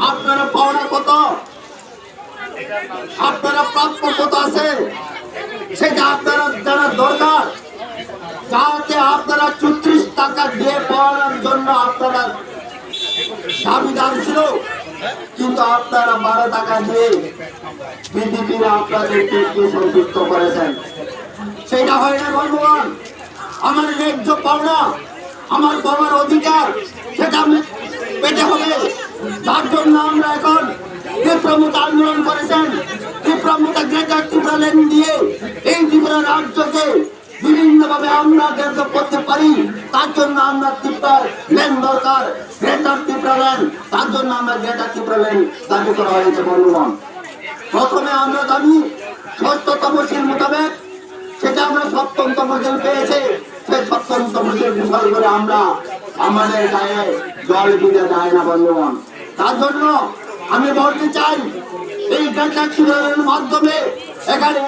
আপনারা পাওনা কত, আপনারা প্রাপ্য কত আছে সেটা আপনারা জানার দরকার। যাতে আপনারা 34 টাকা দিয়ে পাওয়ার জন্য আপনারা দাবিদার ছিল, কিন্তু আপনারা 12 টাকা দিয়ে বিজেপিরা আপনাদেরকে সন্তুষ্ট করেছেন। সেটা হয় না বন্ধুগণ। আমার ন্যায্য পাওনা, আমার বাবার অধিকার, সেটা পেতে হবে। তার জন্য আমরা এখন তীব্রমতা আন্দোলন করেছেন। তীব্রমতা গ্রেটার ত্রিপুরা ল্যান্ড দিয়ে এই ত্রিপুরা রাজ্যকে বিভিন্নভাবে আমরা ডেভেলপ করতে পারি। তার জন্য আমরা ত্রিপুরা ল্যান্ড দরকার, গ্রেটার ত্রিপুরা ল্যান্ড। তার জন্য আমরা গ্রেটার ত্রিপুরা ল্যান্ড দাবি করা হয়েছে বন্ধুগণ। প্রথমে আমরা দাবি 6ষ্ঠ তফসিল মোতাবেক, সেটা আমরা 7ম তফসিল পেয়েছে। সেই 7ম তফসিল বিষয় করে আমরা আমাদের গায়ে জল দিতে যায় না বন্ধুগণ। তার জন্য আমি বলতে চাই এই গ্রেটার ত্রিপুরা ল্যান্ডের মাধ্যমে এখানে